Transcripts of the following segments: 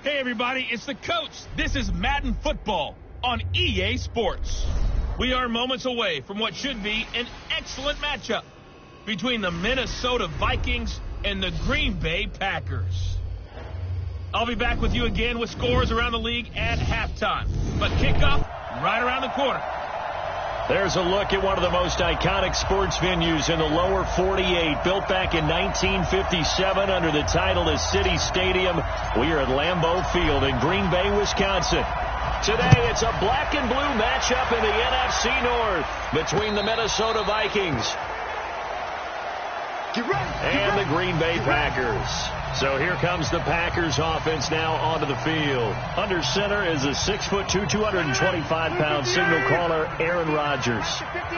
Hey everybody, it's the coach. This is Madden Football on EA Sports. We are moments away from what should be an excellent matchup between the Minnesota Vikings and the Green Bay Packers. I'll be back with you again with scores around the league at halftime. But kickoff right around the corner. There's a look at one of the most iconic sports venues in the lower 48, built back in 1957 under the title of City Stadium. We are at Lambeau Field in Green Bay, Wisconsin. Today, it's a black and blue matchup in the NFC North between the Minnesota Vikings and the Green Bay Packers. So here comes the Packers offense now onto the field. Under center is a 6'2", 225-pound signal caller, Aaron Rodgers.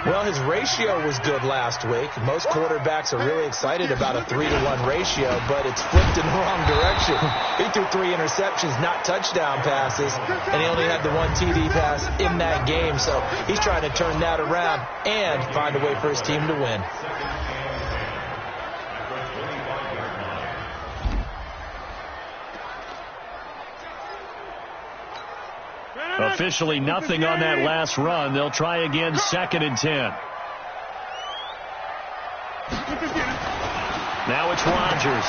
Well, his ratio was good last week. Most quarterbacks are really excited about a 3-to-1 ratio, but it's flipped in the wrong direction. He threw 3 interceptions, not touchdown passes, and he only had the 1 TD pass in that game. So he's trying to turn that around and find a way for his team to win. Officially nothing on that last run. They'll try again, 2nd and 10. Now it's Rodgers.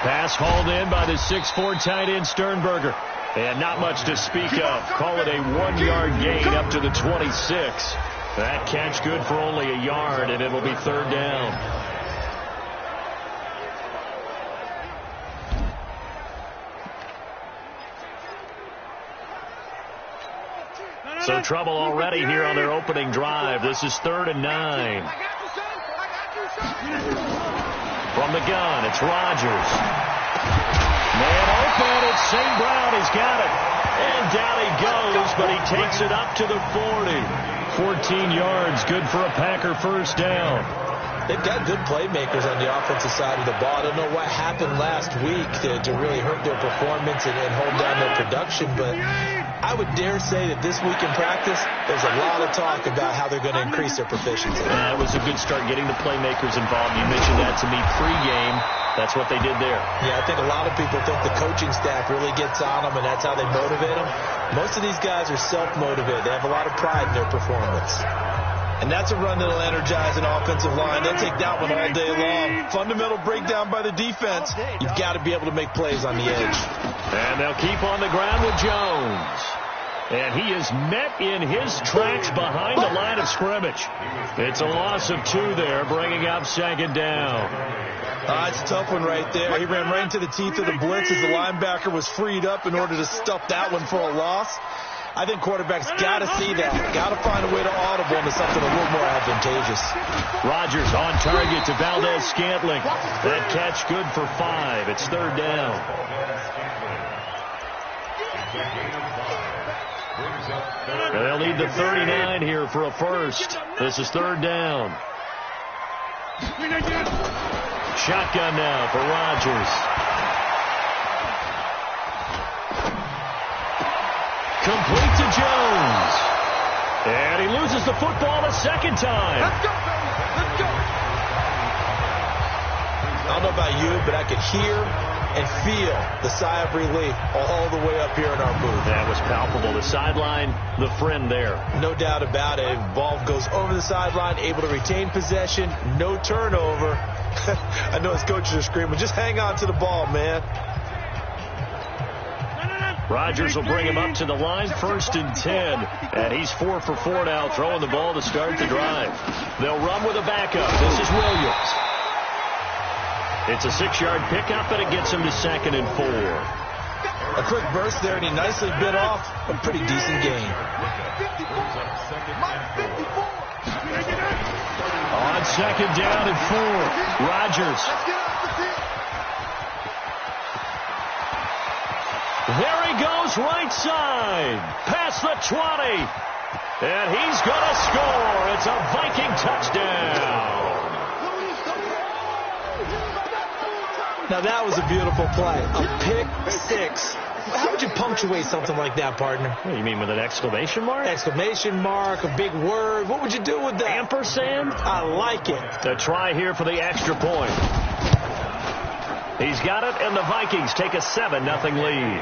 Pass hauled in by the 6'4" tight end Sternberger. And not much to speak of. Call it a 1-yard gain up to the 26. That catch good for only a yard, and it'll be 3rd down. So trouble already here on their opening drive. This is 3rd and 9. From the gun, it's Rodgers. Man open, it's St. Brown. He's got it. And down he goes, but he takes it up to the 40. 14 yards, good for a Packer 1st down. They've got good playmakers on the offensive side of the ball. I don't know what happened last week to really hurt their performance and hold down their production, but I would dare say that this week in practice, there's a lot of talk about how they're going to increase their proficiency. That was a good start, getting the playmakers involved. You mentioned that to me pregame. That's what they did there. Yeah, I think a lot of people think the coaching staff really gets on them, and that's how they motivate them. Most of these guys are self-motivated. They have a lot of pride in their performance. And that's a run that'll energize an offensive line. They'll take that one all day long. Fundamental breakdown by the defense. You've got to be able to make plays on the edge. And they'll keep on the ground with Jones. And he is met in his tracks behind the line of scrimmage. It's a loss of 2 there, bringing up 2nd down. It's a tough one right there. He ran right into the teeth of the blitz as the linebacker was freed up in order to stuff that one for a loss. I think quarterbacks got to see that. Got to find a way to audible into something a little more advantageous. Rodgers on target to Valdez-Scantling. That catch good for 5. It's 3rd down. And they'll need the 39 here for a first. This is 3rd down. Shotgun now for Rodgers. Complete to Jones. And he loses the football a 2nd time. Let's go, baby. Let's go. I don't know about you, but I could hear and feel the sigh of relief all the way up here in our booth. That was palpable. The sideline, the friend there. No doubt about it. Ball goes over the sideline, able to retain possession, no turnover. I know his coaches are screaming, just hang on to the ball, man. Rodgers will bring him up to the line, 1st and 10. And he's 4 for 4 now, throwing the ball to start the drive. They'll run with a backup. This is Williams. It's a 6-yard pickup, and it gets him to 2nd and 4. A quick burst there, and he nicely bit off a pretty decent gain. On 2nd down and 4, Rodgers. There he goes, right side, past the 20, and he's going to score. It's a Viking touchdown. Now that was a beautiful play, a pick 6. How would you punctuate something like that, partner? What do you mean, with an exclamation mark? Exclamation mark, a big word. What would you do with that? Ampersand? I like it. A try here for the extra point. He's got it, and the Vikings take a 7-0 lead.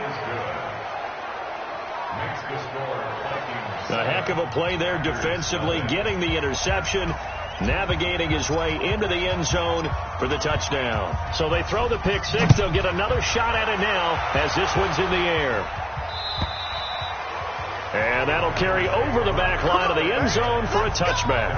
A heck of a play there defensively, getting the interception, navigating his way into the end zone for the touchdown. So they throw the pick six. They'll get another shot at it now as this one's in the air. And that'll carry over the back line of the end zone for a touchback.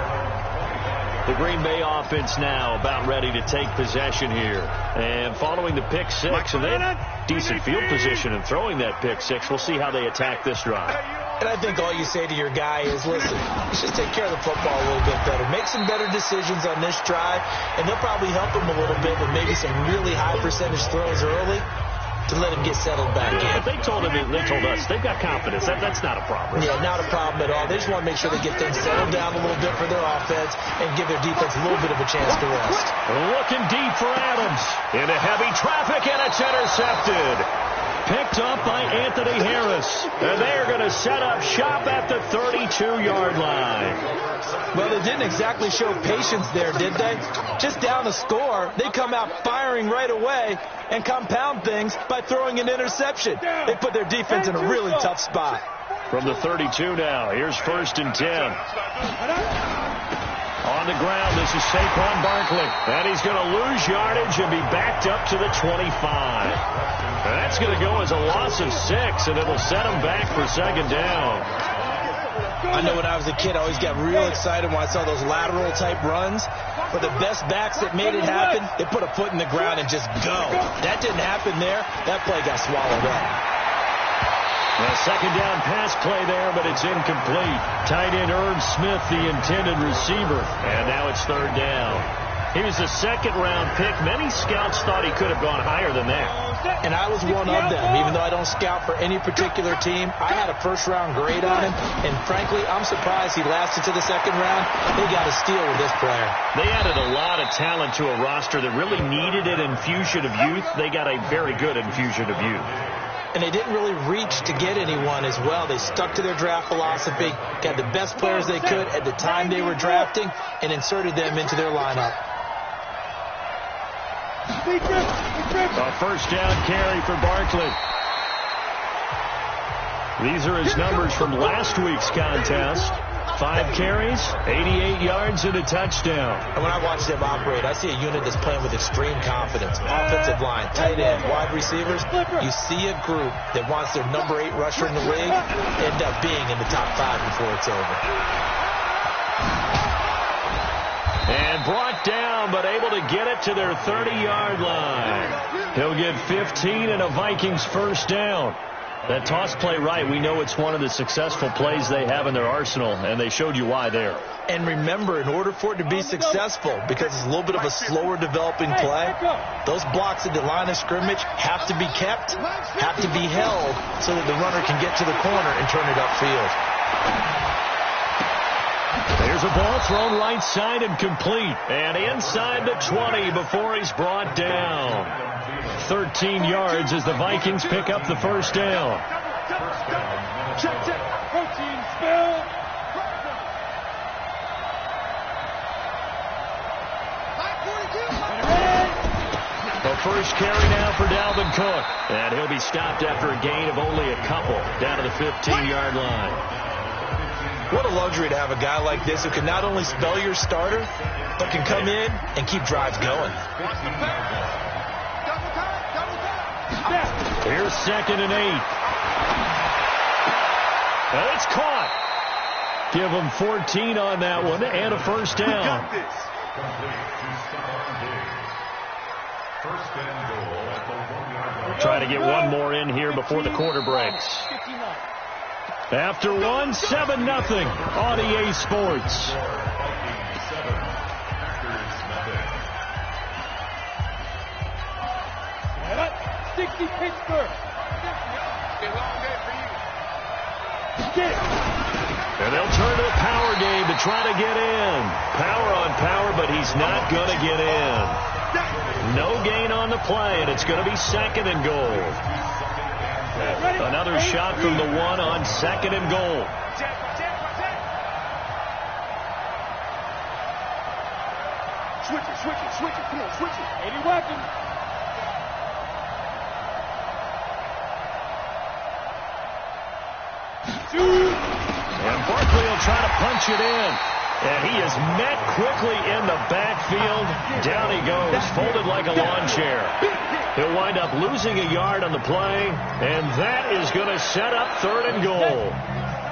The Green Bay offense now about ready to take possession here. And following the pick six, and they have decent field position in throwing that pick six. We'll see how they attack this drive. And I think all you say to your guy is, listen, let's just take care of the football a little bit better. Make some better decisions on this drive, and they'll probably help him a little bit with maybe some really high percentage throws early to let him get settled back in. But they told us they've got confidence. That's not a problem. Yeah, not a problem at all. They just want to make sure they get things settled down a little bit for their offense and give their defense a little bit of a chance to rest. Looking deep for Adams. Into heavy traffic, and it's intercepted. Picked up by Anthony Harris. And they're going to set up shop at the 32-yard line. Well, they didn't exactly show patience there, did they? Just down a score, they come out firing right away and compound things by throwing an interception. They put their defense in a really tough spot. From the 32 now, here's 1st and 10. On the ground, this is Saquon Barkley. And he's going to lose yardage and be backed up to the 25. And that's going to go as a loss of 6, and it'll set him back for 2nd down. I know when I was a kid, I always got real excited when I saw those lateral-type runs. But the best backs that made it happen, they put a foot in the ground and just go. That didn't happen there. That play got swallowed up. A 2nd down pass play there, but it's incomplete. Tight end Irv Smith, the intended receiver. And now it's 3rd down. He was a 2nd-round pick. Many scouts thought he could have gone higher than that. And I was one of them. Even though I don't scout for any particular team, I had a 1st-round grade on him. And frankly, I'm surprised he lasted to the 2nd round. They got a steal with this player. They added a lot of talent to a roster that really needed an infusion of youth. They got a very good infusion of youth. And they didn't really reach to get anyone as well. They stuck to their draft philosophy, got the best players they could at the time they were drafting, and inserted them into their lineup. A 1st down carry for Barkley. These are his numbers from last week's contest. 5 carries, 88 yards, and a touchdown. And when I watch them operate, I see a unit that's playing with extreme confidence. Offensive line, tight end, wide receivers. You see a group that wants their number 8 rusher in the league end up being in the top 5 before it's over. And brought down, but able to get it to their 30-yard line. He'll get 15 and a Vikings 1st down. That toss play right, we know it's one of the successful plays they have in their arsenal, and they showed you why there. And remember, in order for it to be successful, because it's a little bit of a slower developing play, those blocks at the line of scrimmage have to be kept, have to be held, so that the runner can get to the corner and turn it upfield. There's a ball thrown right side and complete. And inside the 20 before he's brought down. 13 yards as the Vikings pick up the 1st down. The first carry now for Dalvin Cook. And he'll be stopped after a gain of only a couple down to the 15-yard line. What a luxury to have a guy like this who can not only spell your starter, but can come in and keep drives going. Here's 2nd and 8. And it's caught. Give him 14 on that one and a 1st down. Try to get one more in here before the quarter breaks. After one, 7-0 on EA Sports. And they'll turn to the power game to try to get in. Power on power, but he's not going to get in. No gain on the play, and it's going to be 2nd and goal. Another shot from the 1 on 2nd and goal. Switch it. Come on, switch it. 80 weapons. And Barkley will try to punch it in. And he is met quickly in the backfield. Down he goes, folded like a lawn chair. He'll wind up losing a yard on the play, and that is going to set up 3rd and goal.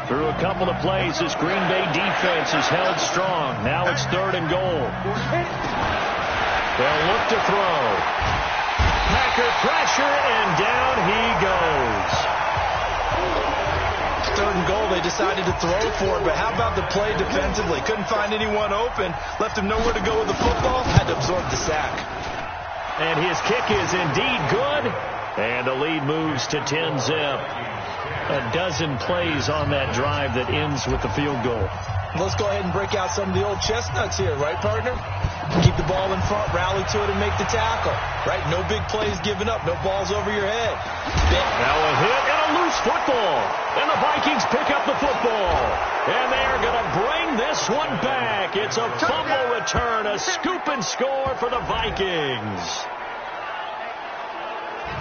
Through a couple of plays, this Green Bay defense is held strong. Now it's 3rd and goal. They'll look to throw. Packer pressure, and down he goes. 3rd and goal, they decided to throw for it, but how about the play defensively? Couldn't find anyone open, left him nowhere to go with the football, had to absorb the sack. And his kick is indeed good, and the lead moves to 10-zip. A dozen plays on that drive that ends with the field goal. Let's go ahead and break out some of the old chestnuts here, right, partner? Keep the ball in front, rally to it, and make the tackle, right? No big plays given up, no balls over your head. Now a hit and a loose football. And the Vikings pick up the football. And they're going to bring this one back. It's a fumble return, a scoop and score for the Vikings.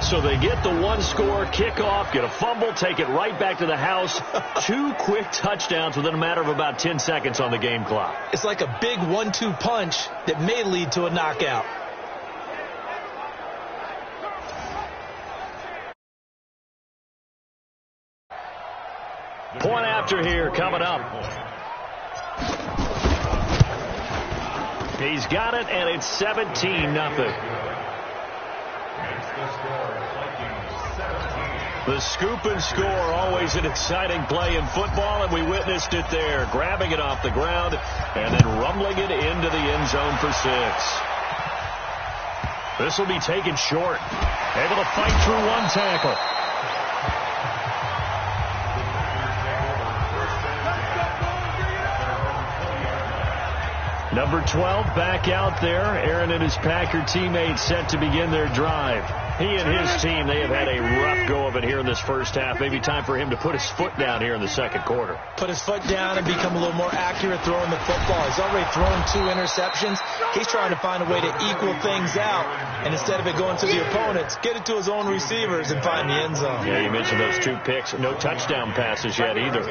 So they get the 1-score kickoff, get a fumble, take it right back to the house. 2 quick touchdowns within a matter of about 10 seconds on the game clock. It's like a big 1-2 punch that may lead to a knockout. Point after here coming up. He's got it, and it's 17-0. The scoop and score, always an exciting play in football, and we witnessed it there, grabbing it off the ground and then rumbling it into the end zone for 6. This will be taken short. Able to fight through 1 tackle. Number 12 back out there. Aaron and his Packer teammates set to begin their drive. He and his team, they have had a rough go of it here in this first half. Maybe time for him to put his foot down here in the second quarter. Put his foot down and become a little more accurate throwing the football. He's already thrown 2 interceptions. He's trying to find a way to equal things out. And instead of it going to the opponents, get it to his own receivers and find the end zone. Yeah, you mentioned those 2 picks. No touchdown passes yet either.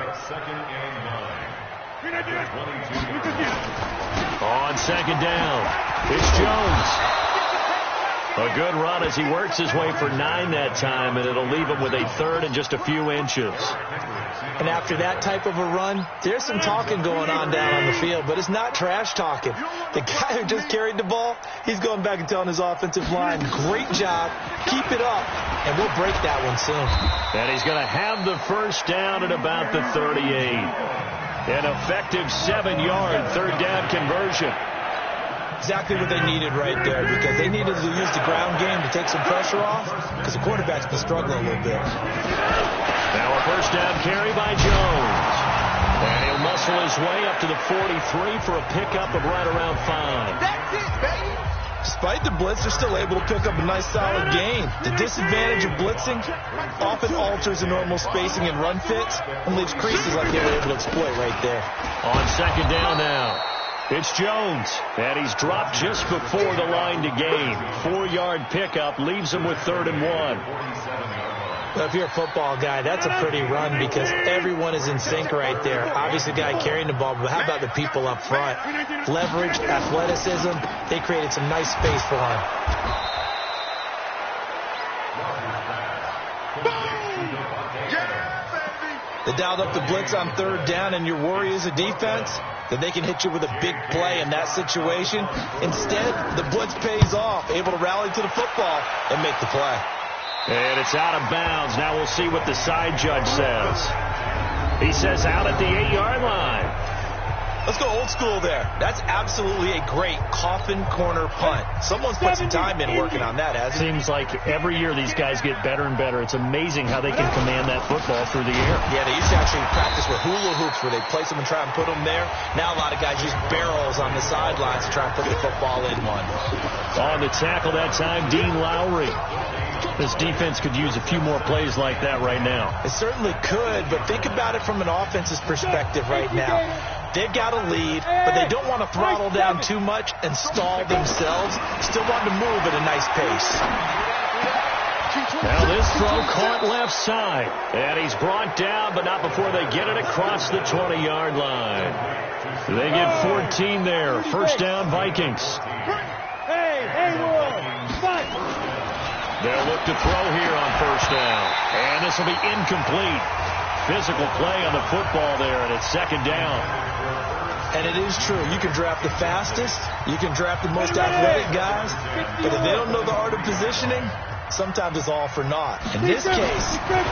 On second down, it's Jones. A good run as he works his way for 9 that time, and it'll leave him with a 3rd and just a few inches. And after that type of a run, there's some talking going on down on the field, but it's not trash talking. The guy who just carried the ball, he's going back and telling his offensive line, great job, keep it up, and we'll break that one soon. And he's going to have the first down at about the 38. An effective 7-yard 3rd down conversion. Exactly what they needed right there, because they needed to use the ground game to take some pressure off, because the quarterback's been struggling a little bit. Now a first down carry by Jones. And he'll muscle his way up to the 43 for a pickup of right around 5. That's it, baby. Despite the blitz, they're still able to pick up a nice solid gain. The disadvantage of blitzing often alters the normal spacing and run fits and leaves creases like they were able to exploit right there. On second down now, it's Jones, and he's dropped just before the line to gain. 4-yard pickup leaves him with 3rd and 1. Well, if you're a football guy, that's a pretty run because everyone is in sync right there. Obviously, the guy carrying the ball, but how about the people up front? Leverage, athleticism, they created some nice space for him. They dialed up the blitz on 3rd down, and your worry is a defense that they can hit you with a big play in that situation. Instead, the blitz pays off, able to rally to the football and make the play. And it's out of bounds. Now we'll see what the side judge says. He says out at the 8-yard line. Let's go old school there. That's absolutely a great coffin corner punt. Someone's put some time in working on that, hasn't it? Seems like every year these guys get better and better. It's amazing how they can command that football through the air. Yeah, they used to actually practice with hula hoops where they place them and try and put them there. Now a lot of guys use barrels on the sidelines to try and put the football in one. On the tackle that time, Dean Lowry. This defense could use a few more plays like that right now. It certainly could, but think about it from an offense's perspective right now. They've got a lead, but they don't want to throttle down too much and stall themselves. Still want to move at a nice pace. Now this throw caught left side. And he's brought down, but not before they get it across the 20-yard line. They get 14 there. First down, Vikings. They'll look to throw here on first down. And this will be incomplete. Physical play on the football there, and it's second down. And it is true. You can draft the fastest. You can draft the most athletic guys. But if they don't know the art of positioning, sometimes it's all for naught. In this case,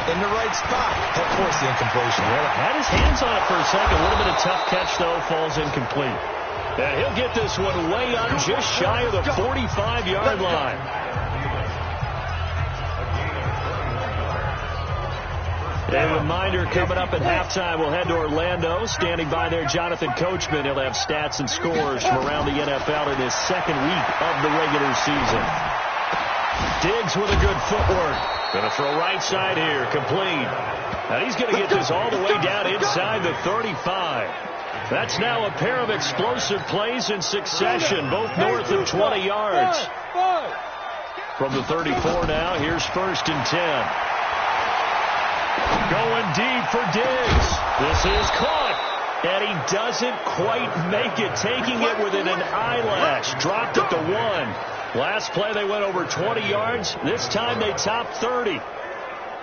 in the right spot, that forced the incompletion. Well, had his hands on it for a second. A little bit of tough catch, though, falls incomplete. And he'll get this one way up just shy of the 45-yard line. A reminder, coming up at halftime, we'll head to Orlando. Standing by there, Jonathan Coachman. He'll have stats and scores from around the NFL in his second week of the regular season. Diggs with a good footwork. Going to throw right side here, complete. And he's going to get this all the way down inside the 35. That's now a pair of explosive plays in succession, both north of 20 yards. From the 34 now, here's first and 10. Going deep for Diggs. This is caught. And he doesn't quite make it, taking it within an eyelash. Dropped at the 1. Last play they went over 20 yards. This time they topped 30.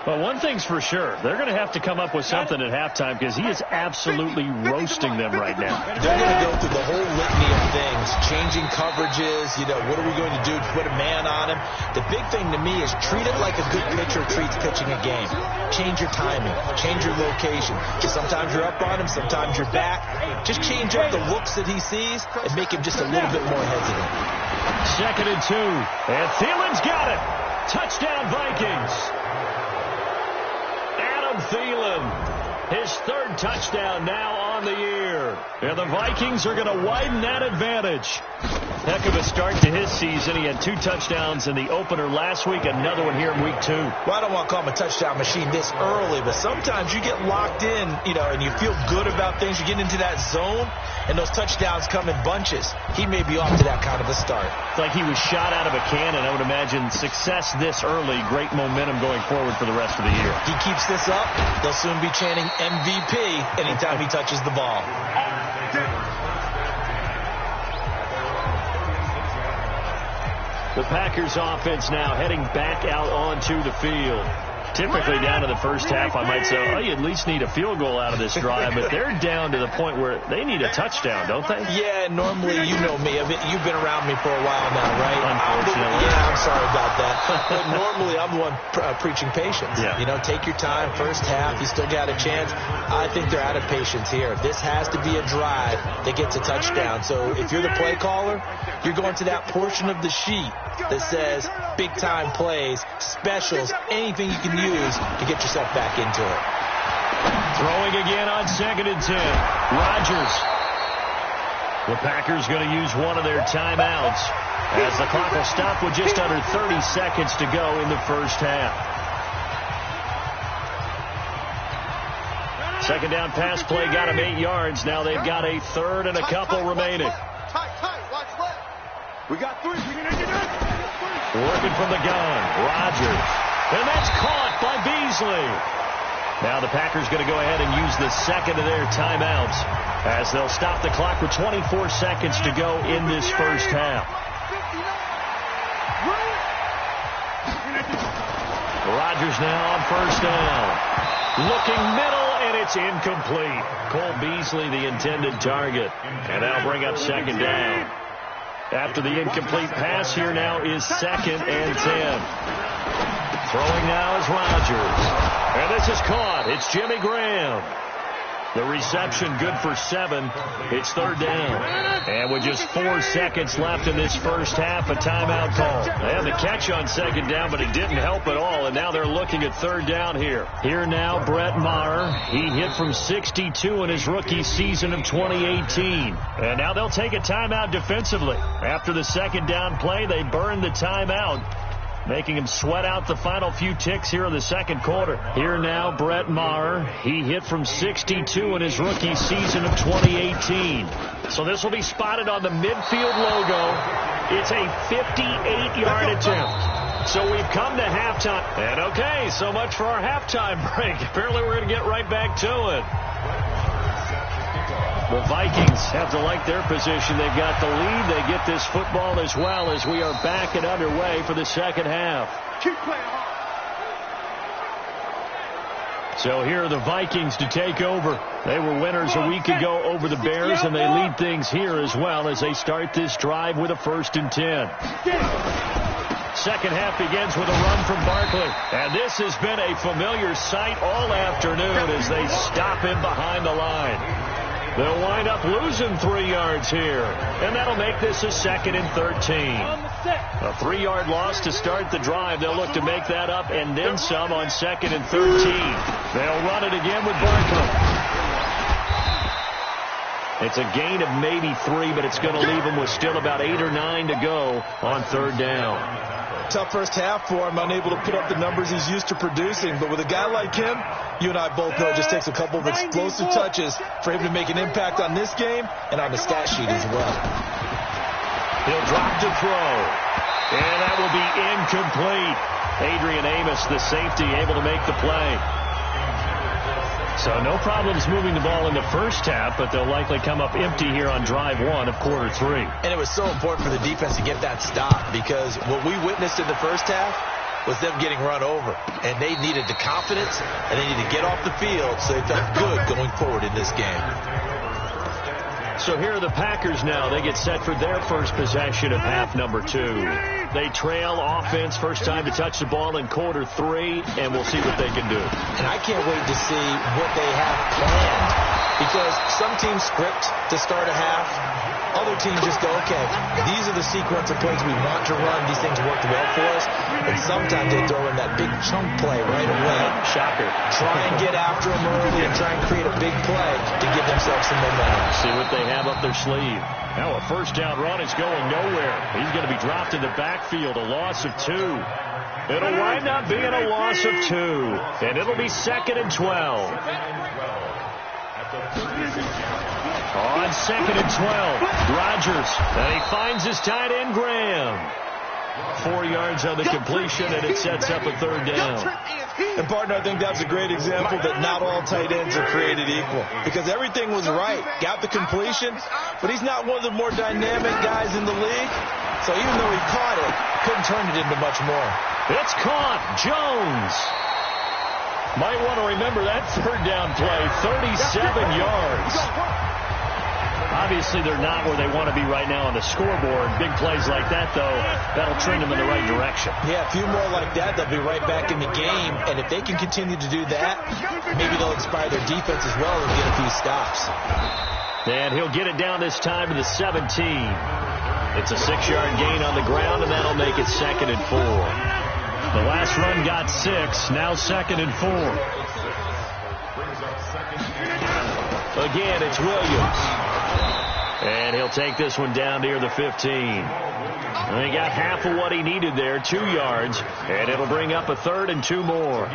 Well, one thing's for sure. They're going to have to come up with something at halftime because he is absolutely roasting them right now. They're going to go through the whole litany of things, changing coverages, what are we going to do to put a man on him? The big thing to me is treat it like a good pitcher treats pitching a game. Change your timing, change your location. Sometimes you're up on him, sometimes you're back. Just change up the looks that he sees and make him just a little bit more hesitant. Second and 2. And Thielen's got it. Touchdown, Vikings. Thielen, his third touchdown now on the year. And the Vikings are going to widen that advantage. Heck of a start to his season. He had 2 touchdowns in the opener last week, another one here in week 2. Well, I don't want to call him a touchdown machine this early, but sometimes you get locked in, and you feel good about things. You get into that zone, and those touchdowns come in bunches. He may be off to that kind of a start. It's like he was shot out of a cannon. I would imagine success this early, great momentum going forward for the rest of the year. He keeps this up, they'll soon be chanting MVP anytime he touches the ball. The Packers offense now heading back out onto the field. Typically down to the first half, I might say, you at least need a field goal out of this drive, but they're down to the point where they need a touchdown, don't they? Yeah, normally, you know me. You've been around me for a while now, right? Unfortunately. I'm sorry about that. But normally, I'm the one preaching patience. Yeah. Take your time. First half, you still got a chance. I think they're out of patience here. This has to be a drive that gets a touchdown. So if you're the play caller, you're going to that portion of the sheet that says big-time plays, specials, anything you can use to get yourself back into it. Throwing again on second and 10. Rodgers. The Packers going to use one of their timeouts as the clock will stop with just under 30 seconds to go in the first half. Second down pass play got him 8 yards. Now they've got a third and a couple remaining. We got 3. Working from the gun. Rodgers. And that's caught by Beasley. Now the Packers going to go ahead and use the second of their timeouts as they'll stop the clock with 24 seconds to go in this first half. Rodgers now on first down. Looking middle, and it's incomplete. Cole Beasley, the intended target. And that'll bring up second down. After the incomplete pass, here now is second and 10. Throwing now is Rodgers. And this is caught. It's Jimmy Graham. The reception good for 7. It's third down. And with just 4 seconds left in this first half, a timeout call. They had the catch on second down, but it didn't help at all. And now they're looking at third down here. Here now, Brett Maher. He hit from 62 in his rookie season of 2018. And now they'll take a timeout defensively. After the second down play, they burn the timeout, making him sweat out the final few ticks here in the second quarter. Here now, Brett Maher. He hit from 62 in his rookie season of 2018. So this will be spotted on the midfield logo. It's a 58-yard attempt. So we've come to halftime. And okay, so much for our halftime break. Apparently we're going to get right back to it. The Vikings have to like their position. They've got the lead. They get this football as well as we are back and underway for the second half. Keep playing hard. So here are the Vikings to take over. They were winners a week ago over the Bears, and they lead things here as well as they start this drive with a 1st and 10. Second half begins with a run from Barkley. And this has been a familiar sight all afternoon as they stop him behind the line. They'll wind up losing 3 yards here. And that'll make this a 2nd and 13. A 3-yard loss to start the drive. They'll look to make that up and then some on 2nd and 13. They'll run it again with Barkley. It's a gain of maybe 3, but it's going to leave him with still about 8 or 9 to go on 3rd down. Tough first half for him, unable to put up the numbers he's used to producing. But with a guy like him, you and I both know it just takes a couple of explosive touches for him to make an impact on this game and on the stat sheet as well. He'll drop to throw. And that will be incomplete. Adrian Amos, the safety, able to make the play. So no problems moving the ball in the first half, but they'll likely come up empty here on drive 1 of quarter 3. And it was so important for the defense to get that stop because what we witnessed in the first half was them getting run over. And they needed the confidence, and they needed to get off the field so they felt good going forward in this game. So here are the Packers now. They get set for their first possession of half number 2. They trail offense, first time to touch the ball in quarter 3, and we'll see what they can do. And I can't wait to see what they have planned because some teams script to start a half. Other teams just go, okay, these are the sequence of plays we want to run. These things worked well for us. And sometimes they throw in that big chunk play right away. Shocker. Try and get after them early and try and create a big play to give themselves some momentum. See what they have up their sleeve. Now a first down run is going nowhere. He's going to be dropped in the backfield, a loss of 2. It'll wind up being a loss of 2. And it'll be 2nd and 12. On 2nd and 12, Rodgers, and he finds his tight end, Graham. 4 yards on the completion, and it sets up a 3rd down. And, partner, I think that's a great example that not all tight ends are created equal. Because everything was right. Got the completion, but he's not one of the more dynamic guys in the league. So even though he caught it, couldn't turn it into much more. It's caught. Jones. Might want to remember that 3rd down play, 37 yards. Obviously, they're not where they want to be right now on the scoreboard. Big plays like that, though, that'll trend them in the right direction. Yeah, a few more like that, they'll be right back in the game. And if they can continue to do that, maybe they'll inspire their defense as well and get a few stops. And he'll get it down this time to the 17. It's a 6-yard gain on the ground, and that'll make it 2nd and 4. The last run got 6, now 2nd and 4. Again, it's Williams. And he'll take this one down near the 15. And he got half of what he needed there, 2 yards, and it'll bring up a 3rd and 2 more.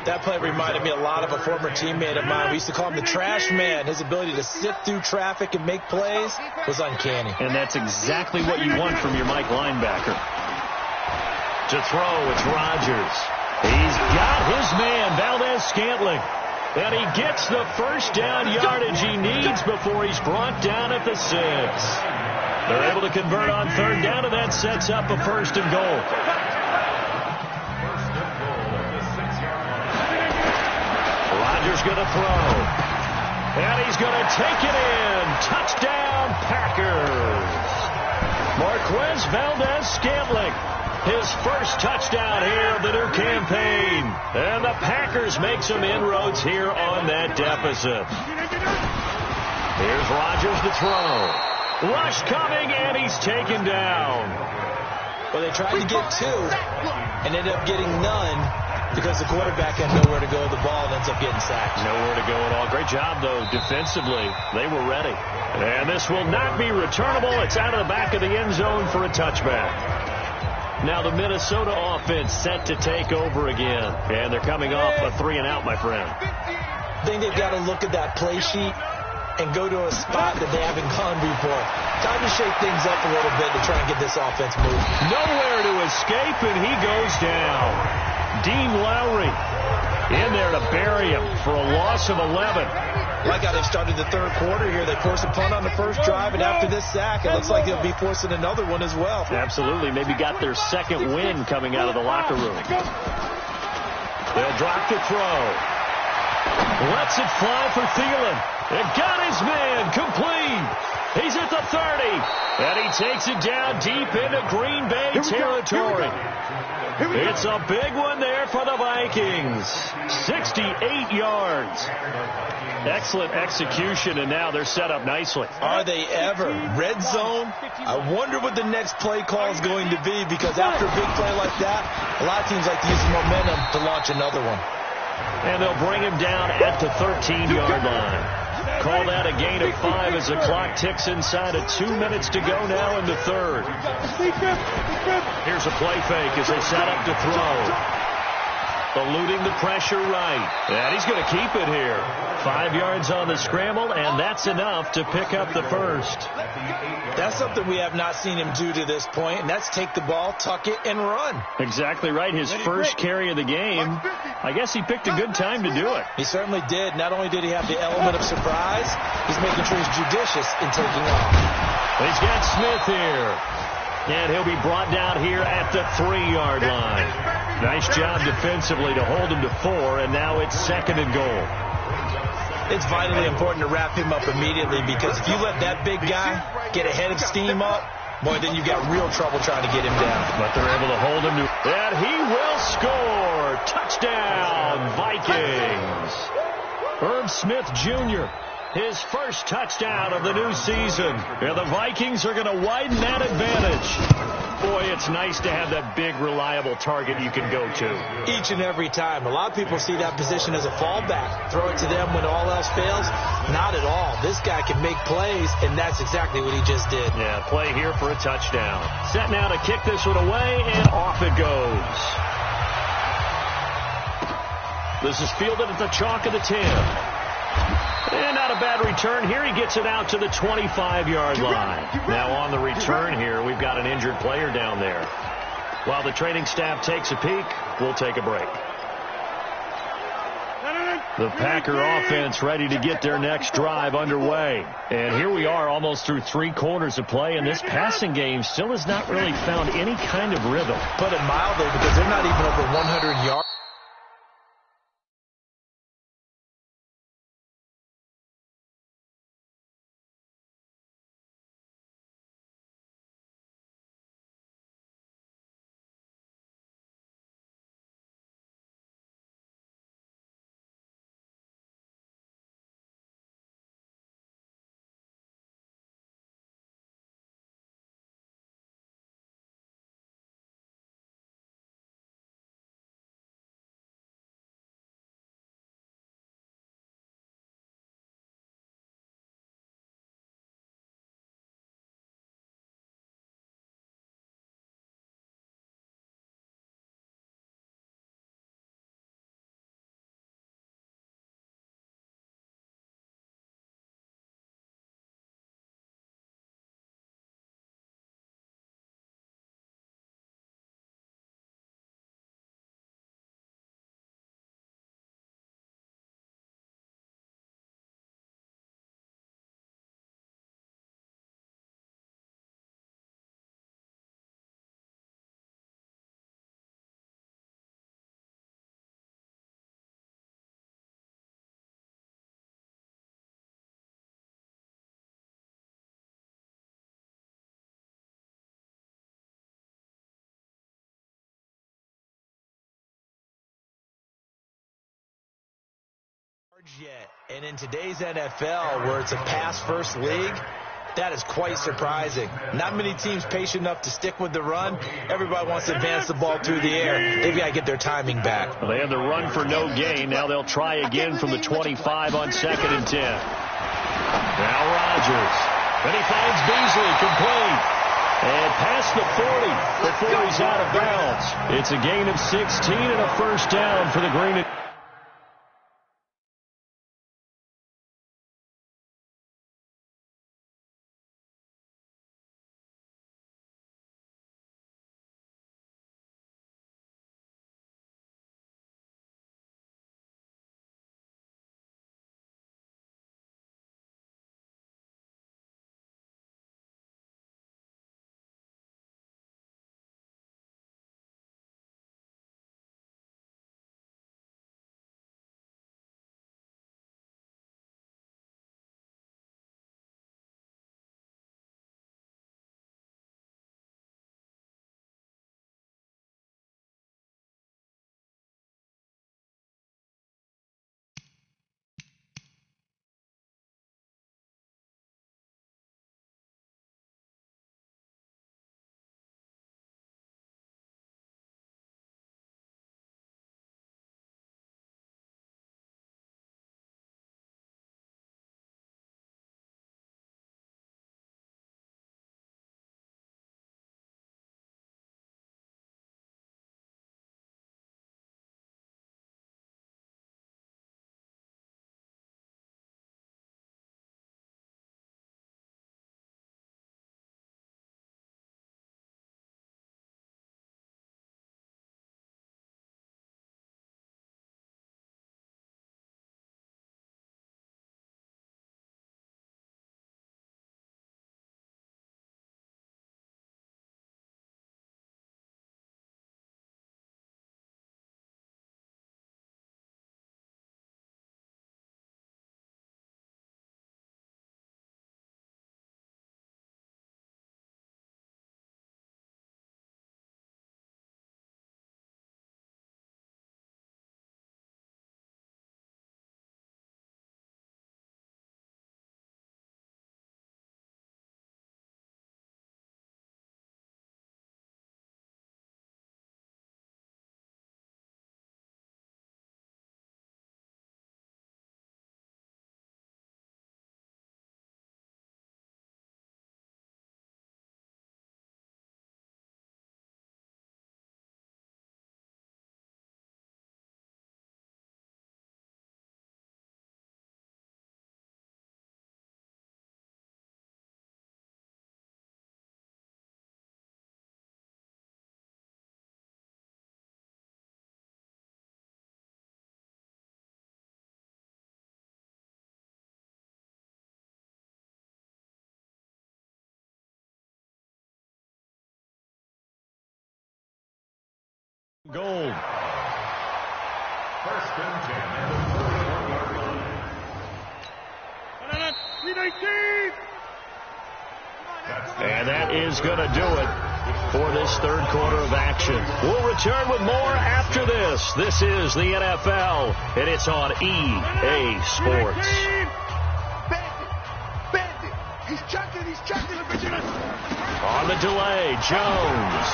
That play reminded me a lot of a former teammate of mine. We used to call him the trash man. His ability to sift through traffic and make plays was uncanny. And that's exactly what you want from your Mike linebacker. To throw, it's Rodgers. He's got his man, Valdez-Scantling. And he gets the first down yardage he needs before he's brought down at the 6. They're able to convert on 3rd down, and that sets up a 1st and goal. Rodgers going to throw. And he's going to take it in. Touchdown, Packers. Marquez Valdez-Scantling. His first touchdown here of the new campaign. And the Packers make some inroads here on that deficit. Here's Rodgers to throw. Rush coming, and he's taken down. Well, they tried to get 2 and ended up getting none because the quarterback had nowhere to go with the ball and ends up getting sacked. Nowhere to go at all. Great job, though, defensively. They were ready. And this will not be returnable. It's out of the back of the end zone for a touchback. Now the Minnesota offense set to take over again. And they're coming off a 3-and-out, my friend. I think they've got to look at that play sheet and go to a spot that they haven't gone before. Time to shake things up a little bit to try and get this offense moving. Nowhere to escape, and he goes down. Dean Lowry in there to bury him for a loss of 11. Like how they've started the third quarter here. They force a punt on the first drive, and after this sack, it looks like they'll be forcing another one as well. Absolutely. Maybe got their second win coming out of the locker room. They'll drop the throw. Lets it fly for Thielen. It got his man complete. He's at the 30. And he takes it down deep into Green Bay territory. It's a big one there for the Vikings. 68 yards. Excellent execution, and now they're set up nicely. Are they ever? Red zone? I wonder what the next play call is going to be, because after a big play like that, a lot of teams like to use momentum to launch another one. And they'll bring him down at the 13-yard line. Call that a gain of 5 as the clock ticks inside of 2 minutes to go now in the third. Here's a play fake as they set up to throw. Eluding the pressure right. And he's going to keep it here. 5 yards on the scramble, and that's enough to pick up the first. That's something we have not seen him do to this point, and that's take the ball, tuck it, and run. Exactly right. His first carry of the game. I guess he picked a good time to do it. He certainly did. Not only did he have the element of surprise, he's making sure he's judicious in taking off. He's got Smith here. And he'll be brought down here at the 3-yard line. Nice job defensively to hold him to 4, and now it's 2nd and goal. It's vitally important to wrap him up immediately, because if you let that big guy get a head of steam up, boy, then you've got real trouble trying to get him down. But they're able to hold him to, and he will score. Touchdown, Vikings. Herb Smith Jr., his first touchdown of the new season. And the Vikings are going to widen that advantage. Boy, it's nice to have that big, reliable target you can go to. Each and every time. A lot of people see that position as a fallback. Throw it to them when all else fails. Not at all. This guy can make plays, and that's exactly what he just did. Yeah, play here for a touchdown. Set now to kick this one away, and off it goes. This is fielded at the chalk of the 10. And not a bad return here. He gets it out to the 25-yard line. Now on the return here, we've got an injured player down there. While the training staff takes a peek, we'll take a break. The Packer offense ready to get their next drive underway. And here we are almost through 3 quarters of play, and this passing game still has not really found any kind of rhythm. Put it mildly, because they're not even over 100 yards. Yet. And in today's NFL, where it's a pass-first league, that is quite surprising. Not many teams patient enough to stick with the run. Everybody wants to advance the ball through the air. They've got to get their timing back. Well, they had the run for no gain. Now they'll try again from the 25 on 2nd and 10. Now Rodgers. And he finds Beasley complete. And past the 40 before he's out of bounds. It's a gain of 16 and a first down for the Green. Gold. First and 10 at the 31-yard line. And that is going to do it for this third quarter of action. We'll return with more after this. This is the NFL, and it's on EA Sports. He's checking. On the delay, Jones.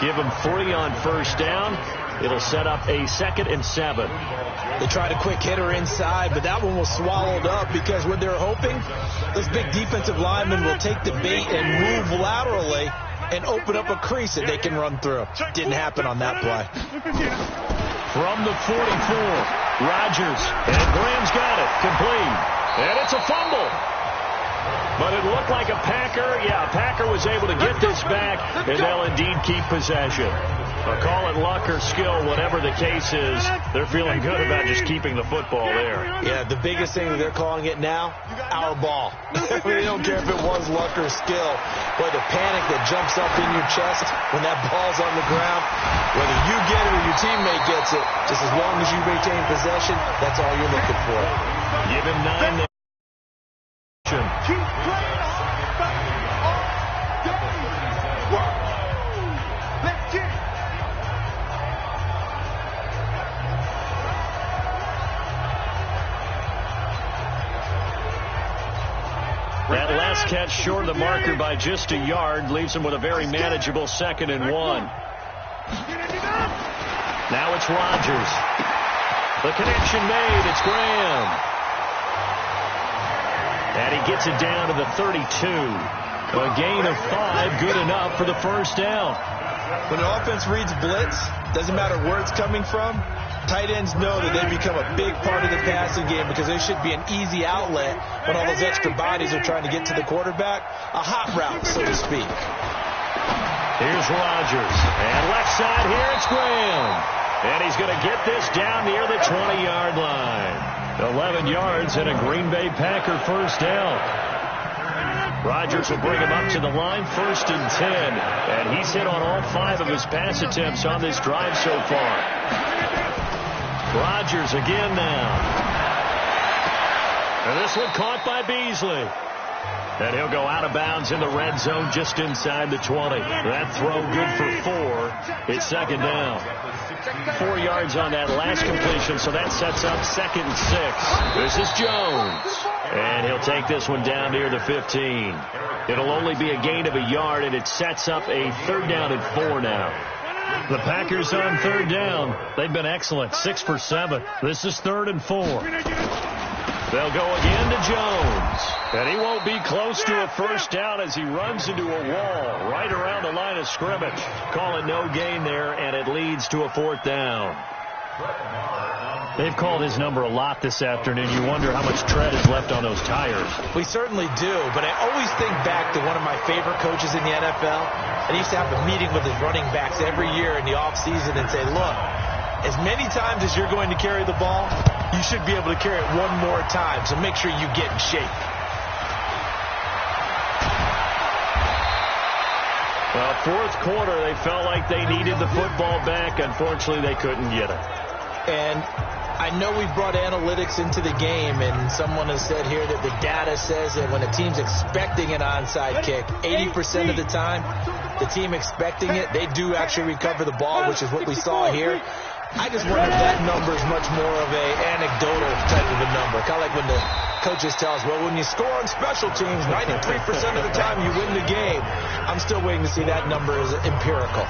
Give him 3 on first down. It'll set up a 2nd and 7. They tried a quick hitter inside, but that one was swallowed up because what they're hoping, this big defensive lineman will take the bait and move laterally and open up a crease that they can run through. Didn't happen on that play. From the 44, Rodgers, and Graham's got it, complete. And it's a fumble. But it looked like a Packer. Yeah, a Packer was able to get this back, and they'll indeed keep possession. Call it luck or skill, whatever the case is, they're feeling good about just keeping the football there. Yeah, the biggest thing that they're calling it now, our ball. They don't care if it was luck or skill. Boy, the panic that jumps up in your chest when that ball's on the ground, whether you get it or your teammate gets it, just as long as you retain possession, that's all you're looking for. Give him 9. Keep playing Let's get it. That last catch short of the marker by just a yard leaves him with a very manageable 2nd and 1. Now it's Rodgers. The connection made. It's Graham. And he gets it down to the 32. A gain of 5, good enough for the first down. When an offense reads blitz, doesn't matter where it's coming from, tight ends know that they become a big part of the passing game because they should be an easy outlet when all those extra bodies are trying to get to the quarterback. A hot route, so to speak. Here's Rodgers. And left side here, it's Graham. And he's going to get this down near the 20-yard line. 11 yards and a Green Bay Packer first down. Rodgers will bring him up to the line, 1st and 10. And he's hit on all 5 of his pass attempts on this drive so far. Rodgers again now. And this one caught by Beasley. And he'll go out of bounds in the red zone just inside the 20. That throw good for 4. It's 2nd down. 4 yards on that last completion, so that sets up 2nd and 6. This is Jones. And he'll take this one down near the 15. It'll only be a gain of a yard, and it sets up a 3rd down and 4 now. The Packers on 3rd down. They've been excellent, 6 for 7. This is 3rd and 4. They'll go again to Jones. And he won't be close to a first down as he runs into a wall right around the line of scrimmage. Call it no gain there, and it leads to a 4th down. They've called his number a lot this afternoon. You wonder how much tread is left on those tires. We certainly do, but I always think back to one of my favorite coaches in the NFL. And he used to have a meeting with his running backs every year in the offseason and say, look, as many times as you're going to carry the ball, you should be able to carry it one more time, so make sure you get in shape. Well, 4th quarter, they felt like they needed the football back. Unfortunately, they couldn't get it. And I know we've brought analytics into the game, and someone has said here that the data says that when a team's expecting an onside kick, 80% of the time, the team expecting it, they do actually recover the ball, which is what we saw here. I just wonder if that number is much more of a anecdotal type of a number. Kind of like when the coaches tell us, well, when you score on special teams, 93% of the time you win the game. I'm still waiting to see that number as empirical.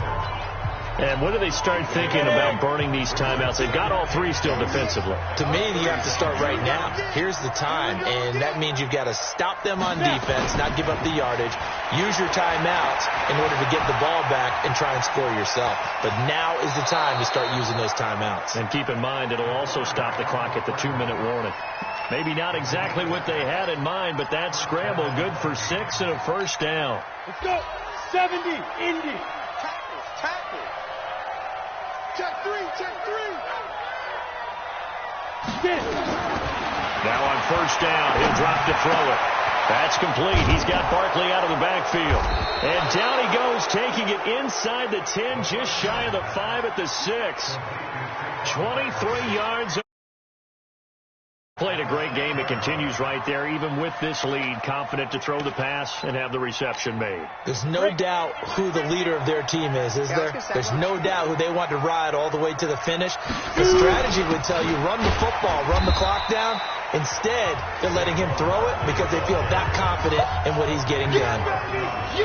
And when do they start thinking about burning these timeouts? They've got all 3 still defensively. To me, you have to start right now. Here's the time, and that means you've got to stop them on defense, not give up the yardage, use your timeouts in order to get the ball back and try and score yourself. But now is the time to start using those timeouts. And keep in mind, it'll also stop the clock at the 2-minute warning. Maybe not exactly what they had in mind, but that scramble good for 6 and a first down. Let's go. 70, Indy. Tackle. Check 3. Now on first down, he'll drop to throw it. That's complete. He's got Barkley out of the backfield. backfield. And down he goes, taking it inside the 10, just shy of the 5 at the 6. 23 yards. Played a great game. It continues right there, even with this lead, confident to throw the pass and have the reception made. There's no doubt who the leader of their team is there? There's no doubt who they want to ride all the way to the finish. The strategy would tell you, run the football, run the clock down. Instead, they're letting him throw it because they feel that confident in what he's getting done.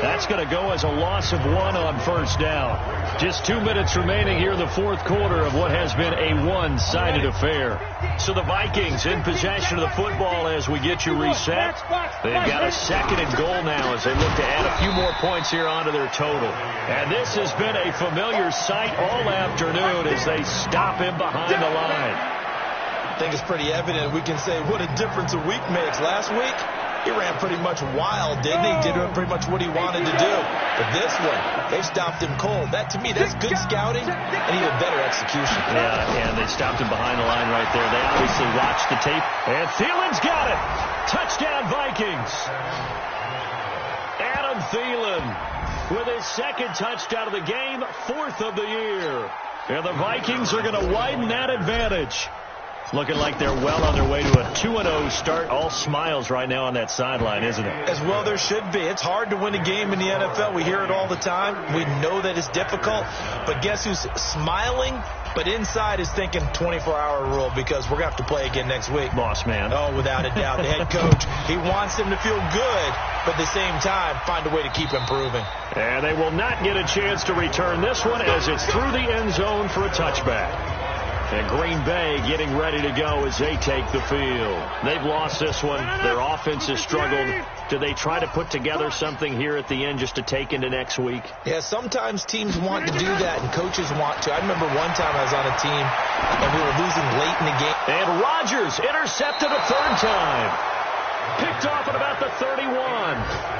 That's going to go as a loss of 1 on first down. Just 2 minutes remaining here in the fourth quarter of what has been a one-sided affair. So the Vikings in possession of the football as we get you reset. They've got a 2nd and goal now as they look to add a few more points here onto their total. And this has been a familiar sight all afternoon as they stop him behind the line. I think it's pretty evident. We can say what a difference a week makes. Last week, he ran pretty much wild, didn't he? Did pretty much what he wanted to do. But this one, they stopped him cold. That, to me, that's good scouting and even better execution. Yeah, and they stopped him behind the line right there. They obviously watched the tape. And Thielen's got it. Touchdown, Vikings. Adam Thielen with his 2nd touchdown of the game, 4th of the year. And the Vikings are going to widen that advantage. Looking like they're well on their way to a 2-0 start. All smiles right now on that sideline, isn't it? As well there should be. It's hard to win a game in the NFL. We hear it all the time. We know that it's difficult. But guess who's smiling? But inside is thinking 24-hour rule because we're going to have to play again next week. Boss man. Oh, without a doubt. The head coach, he wants them to feel good, but at the same time, find a way to keep improving. And they will not get a chance to return this one as it's through the end zone for a touchback. And Green Bay getting ready to go as they take the field. They've lost this one. Their offense has struggled. Do they try to put together something here at the end just to take into next week? Yeah, sometimes teams want to do that, and coaches want to. I remember one time I was on a team, and we were losing late in the game. And Rodgers intercepted a 3rd time. Picked off at about the 31.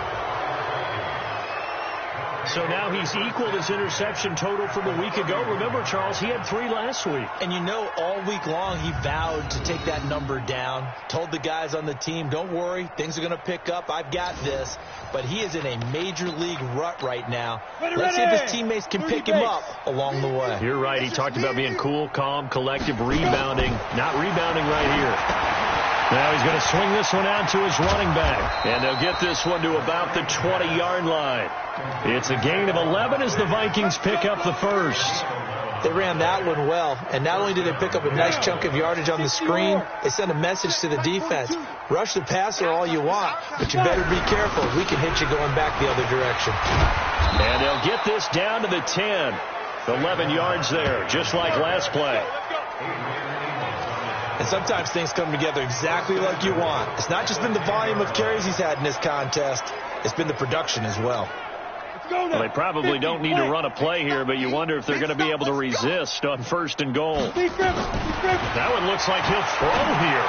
So now he's equaled his interception total from a week ago. Remember, Charles, he had 3 last week. And you know, all week long he vowed to take that number down. Told the guys on the team, don't worry, things are going to pick up. I've got this. But he is in a major league rut right now. Let's see if his teammates can pick him up along the way. You're right. He talked about being cool, calm, collective, rebounding. Not rebounding right here. Now he's going to swing this one out to his running back. And they'll get this one to about the 20-yard line. It's a gain of 11 as the Vikings pick up the 1st. They ran that one well. And not only did they pick up a nice chunk of yardage on the screen, they sent a message to the defense. Rush the passer all you want, but you better be careful. We can hit you going back the other direction. And they'll get this down to the 10. 11 yards there, just like last play. And sometimes things come together exactly like you want. It's not just been the volume of carries he's had in this contest. It's been the production as well. Well, they probably don't need to run a play here, but you wonder if they're going to be able to resist on 1st and goal. That one looks like he'll throw here.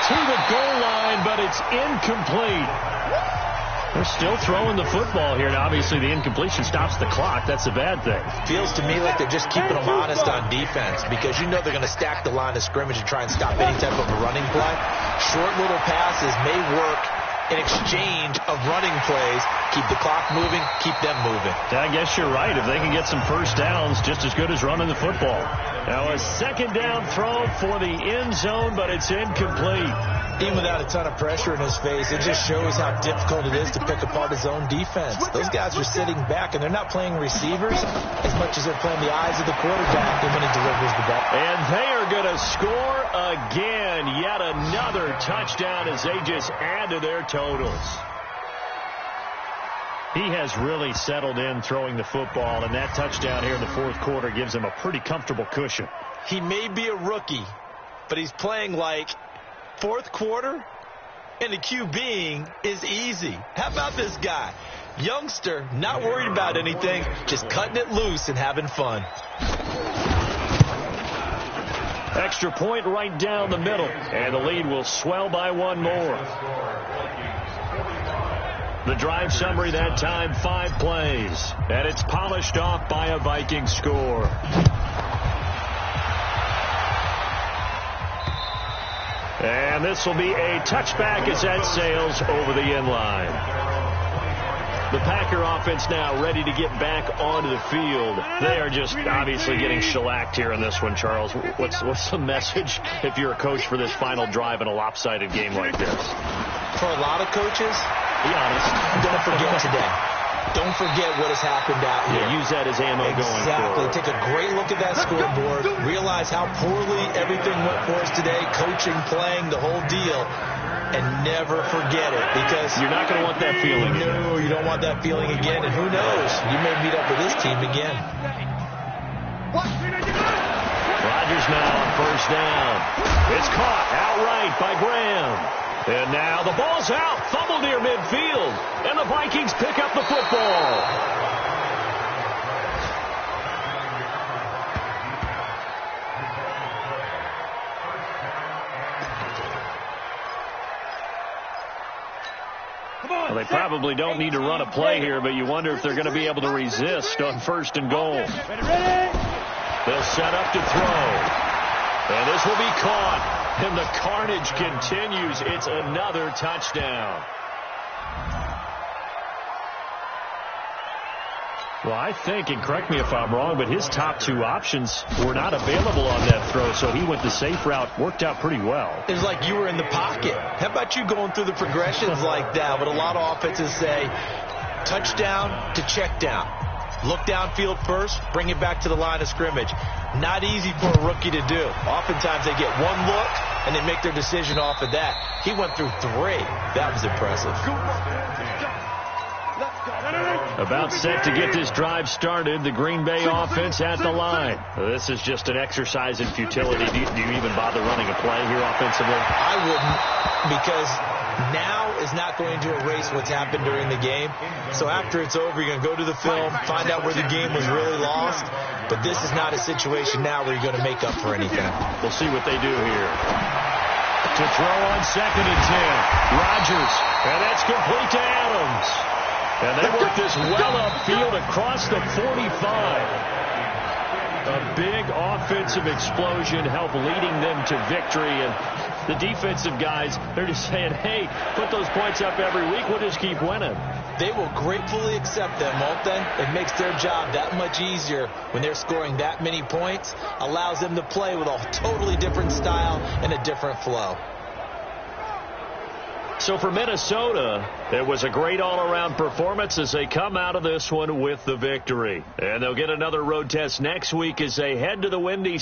To the goal line, but it's incomplete. They're still throwing the football here. Now, obviously, the incompletion stops the clock. That's a bad thing. Feels to me like they're just keeping them honest on defense because you know they're going to stack the line of scrimmage and try and stop any type of a running play. Short little passes may work in exchange of running plays. Keep the clock moving, keep them moving. I guess you're right. If they can get some first downs, just as good as running the football. Now, a 2nd down throw for the end zone, but it's incomplete. Even without a ton of pressure in his face, it just shows how difficult it is to pick apart his own defense. Those guys are sitting back, and they're not playing receivers as much as they're playing the eyes of the quarterback when he delivers the ball. And they are going to score again. Yet another touchdown as they just add to their totals. He has really settled in throwing the football, and that touchdown here in the fourth quarter gives him a pretty comfortable cushion. He may be a rookie, but he's playing like fourth quarter, and the QBing is easy. How about this guy? Youngster, not worried about anything, just cutting it loose and having fun. Extra point right down the middle, and the lead will swell by 1 more. The drive summary that time, 5 plays, and it's polished off by a Viking score. And this will be a touchback as that sails over the end line. The Packer offense now ready to get back onto the field. They are just obviously getting shellacked here in this one, Charles. What's the message if you're a coach for this final drive in a lopsided game like this? For a lot of coaches, be honest, don't forget today. Don't forget what has happened out here. Yeah, use that as ammo going forward. Exactly. Take a great look at that scoreboard. Realize how poorly everything went for us today. Coaching, playing, the whole deal. And never forget it, because you're not going to want that feeling. No, you don't want that feeling again. And who knows? You may meet up with this team again. Rodgers now on first down. It's caught outright by Graham. And now the ball's out. Fumble near midfield. And the Vikings pick up the football. Well, they probably don't need to run a play here, but you wonder if they're going to be able to resist on first and goal. They'll set up to throw. And this will be caught. And the carnage continues. It's another touchdown. Well, I think, and correct me if I'm wrong, but his top two options were not available on that throw, so he went the safe route. Worked out pretty well. It was like you were in the pocket. How about you going through the progressions like that? But a lot of offenses say touchdown to check down. Look downfield first, bring it back to the line of scrimmage. Not easy for a rookie to do. Oftentimes they get one look and they make their decision off of that. He went through three. That was impressive. About set to get this drive started. The Green Bay offense at the line. This is just an exercise in futility. Do you even bother running a play here offensively? I wouldn't, because now is not going to erase what's happened during the game. So after it's over, you're going to go to the film, find out where the game was really lost. But this is not a situation now where you're going to make up for anything. We'll see what they do here. To throw on 2nd and 10. Rodgers. And that's complete to Adams. And they work this well upfield across the 45. A big offensive explosion helped leading them to victory. And the defensive guys, they're just saying, hey, put those points up every week. We'll just keep winning. They will gratefully accept them, won't they? It makes their job that much easier when they're scoring that many points. Allows them to play with a totally different style and a different flow. So for Minnesota, it was a great all-around performance as they come out of this one with the victory. And they'll get another road test next week as they head to the Windy